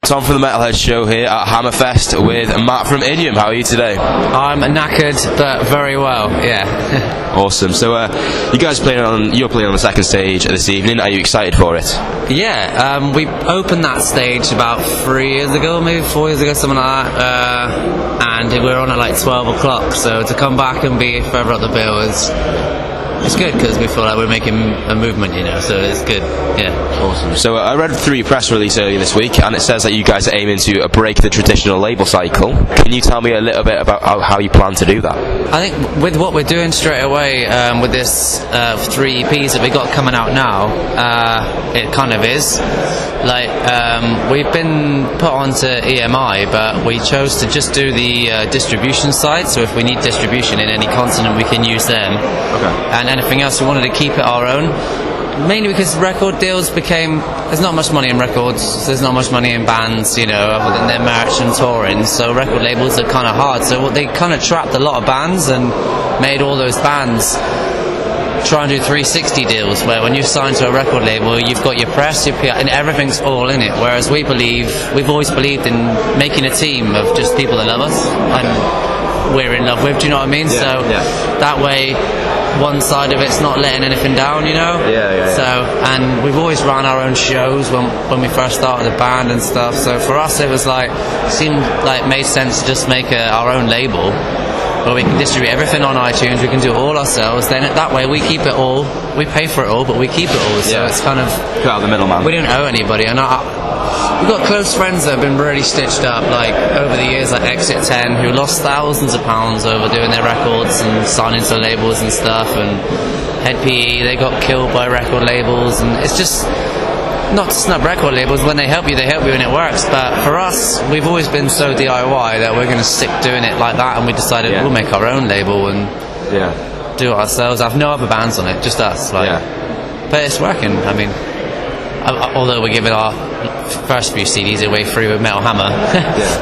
Tom from the Metalheadz show here at Hammerfest with Matt from Idiom. How are you today? I'm knackered, but very well. Yeah. Awesome. So you guys you're playing on the second stage this evening. Are you excited for it? Yeah. We opened that stage about 3 years ago, maybe 4 years ago, something like that. And we were on at like 12 o'clock. So to come back and be further up the bill it's good because we feel like we're making a movement, so it's good. Yeah. Awesome. So I read through your press release earlier this week, and it says that you guys are aiming to break the traditional label cycle. Can you tell me a little bit about how you plan to do that? I think with what we're doing straight away with this 3 EPs that we got coming out now, it kind of is. Like, we've been put onto EMI, but we chose to just do the distribution side, so if we need distribution in any continent, we can use them. Okay. And anything else, we wanted to keep it our own. Mainly because record deals there's not much money in records, there's not much money in bands, other than their merch and touring, so record labels are kind of hard. So they kind of trapped a lot of bands and made all those bands try and do 360 deals, where when you sign to a record label, you've got your press, your PR, and everything's all in it. Whereas we've always believed in making a team of just people that love us and we're in love with. Do you know what I mean? Yeah, that way, one side of it's not letting anything down, Yeah. So, and we've always run our own shows when we first started the band and stuff. So for us, it made sense to just make our own label, where we can distribute everything on iTunes, we can do it all ourselves, then that way we keep it all, we pay for it all, but we keep it all, so it's kind of... Cut out the middleman. We don't owe anybody, and we've got close friends that have been really stitched up, like, over the years, like Exit 10, who lost thousands of pounds over doing their records and signing to labels and stuff, and Head PE, they got killed by record labels, and it's just... Not to snub record labels, when they help you and it works, but for us, we've always been so DIY that we're going to stick doing it like that, and we decided we'll make our own label and do it ourselves. I have no other bands on it, just us. But it's working. I mean, although we're giving our first few CDs away free with Metal Hammer,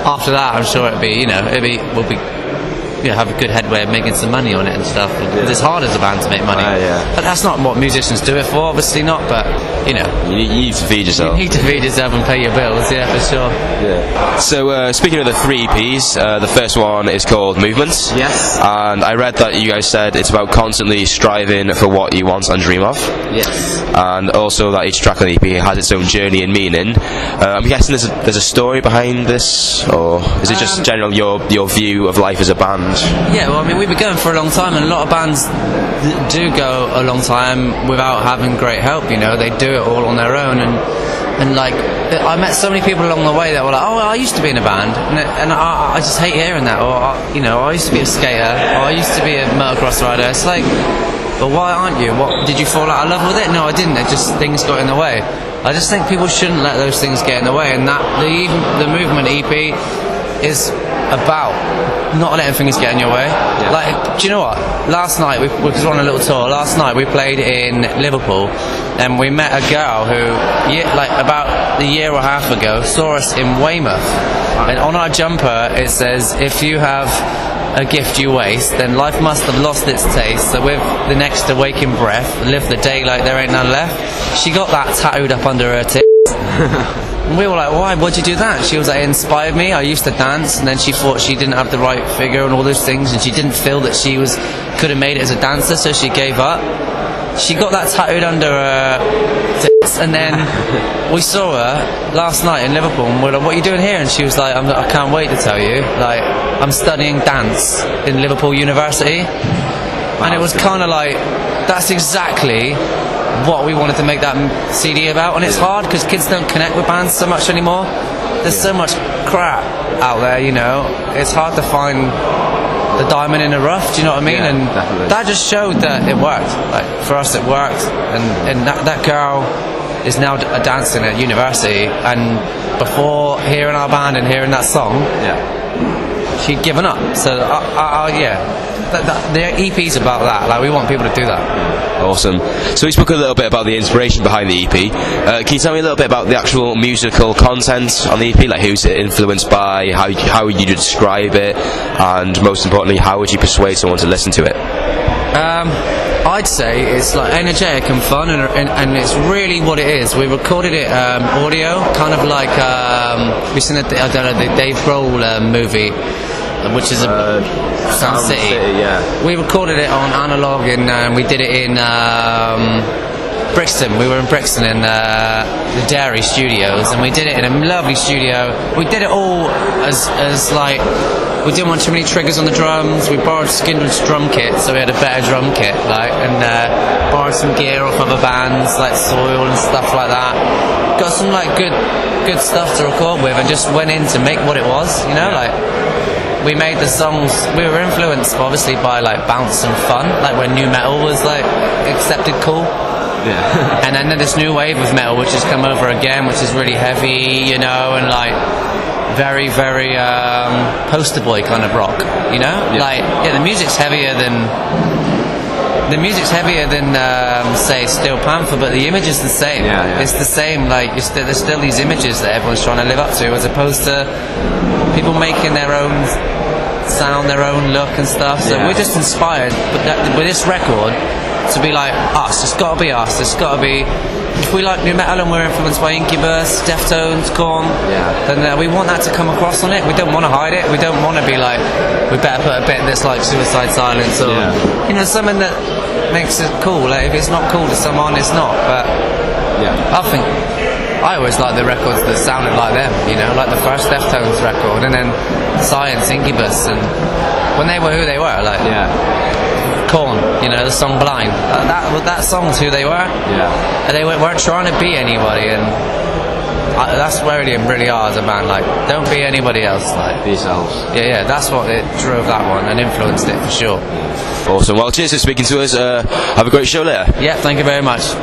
after that I'm sure we'll have a good headway of making some money on it and stuff. It's hard as a band to make money. But that's not what musicians do it for, obviously not, but you need to feed yourself. You need to feed yourself and pay your bills, for sure. Yeah. So speaking of the 3 EPs, the first one is called Movements. Yes. And I read that you guys said it's about constantly striving for what you want and dream of. Yes. And also that each track on the EP has its own journey and meaning. I'm guessing there's a story behind this, or is it just general your view of life as a band? Yeah, well, I mean, we've been going for a long time, and a lot of bands do go a long time without having great help, they do it all on their own, and like, I met so many people along the way that were like, oh, I used to be in a band, and I just hate hearing that, or, I used to be a skater, or I used to be a motocross rider. It's like, but why aren't you? What, did you fall out of love with it? No, I didn't, things got in the way. I just think people shouldn't let those things get in the way, and that the Movement EP is about not letting things get in your way. Like, do you know what? Last night, because we're on a little tour, last night we played in Liverpool, and we met a girl who, about a year or a half ago, saw us in Weymouth, and on our jumper it says, if you have a gift you waste, then life must have lost its taste, so with the next awaking breath, live the day like there ain't none left. She got that tattooed up under her tits. And we were like, why? Why'd you do that? She was like, it inspired me. I used to dance, and then she thought she didn't have the right figure and all those things, and she didn't feel that she could have made it as a dancer, so she gave up. She got that tattooed under her tits, and then we saw her last night in Liverpool, and we're like, what are you doing here? And she was like, I can't wait to tell you. Like, I'm studying dance in Liverpool University. And it was kind of like, that's exactly what we wanted to make that CD about, and it's hard because kids don't connect with bands so much anymore. There's so much crap out there, it's hard to find the diamond in the rough, do you know what I mean? And definitely. That just showed that it worked. Like, for us it worked, and that girl is now dancing at university, and before hearing our band and hearing that song, she'd given up. So the EP's about that. Like, we want people to do that. Awesome. So we spoke a little bit about the inspiration behind the EP. Can you tell me a little bit about the actual musical content on the EP? Like, who's it influenced by? How would you describe it? And most importantly, how would you persuade someone to listen to it? I'd say it's like energetic and fun, and it's really what it is. We recorded it audio, kind of like we've seen the Dave Grohl movie, which is a Sound City. Yeah. We recorded it on analog, and we did it in Brixton. We were in Brixton in the Dairy Studios, and we did it in a lovely studio. We did it all as like, we didn't want too many triggers on the drums. We borrowed Skindred's drum kit, so we had a better drum kit, like, and borrowed some gear off other bands like Soil and stuff like that. Got some like good stuff to record with, and just went in to make what it was, you know, like. We made the songs. We were influenced, obviously, by like bounce and fun, like when new metal was like accepted cool. Yeah. And then this new wave of metal, which has come over again, which is really heavy, you know, and like very, very poster boy kind of rock, you know. Yeah. Like, yeah, the music's heavier than say Steel Panther, but the image is the same. Yeah, yeah. It's the same. Like, there's still these images that everyone's trying to live up to, as opposed to people making their own sound, their own look and stuff. So Yeah. we're just inspired with this record to be like us. It's got to be us. It's got to be. If we like new metal and we're influenced by Incubus, Deftones, Korn, then we want that to come across on it. We don't want to hide it. We don't want to be like, we better put a bit that's like Suicide Silence or you know, something that makes it cool. Like, if it's not cool to someone, it's not. But I always liked the records that sounded like them, you know, like the first Deftones record, and then Science, Incubus, and when they were who they were, like Korn, you know, the song Blind. That song's who they were. Yeah. And they weren't trying to be anybody, and that's where they really are as a band. Like, don't be anybody else. Like, Be yourselves. Yeah, that's what it drove that one and influenced it for sure. Awesome. Well, cheers for speaking to us. Have a great show later. Yeah, thank you very much.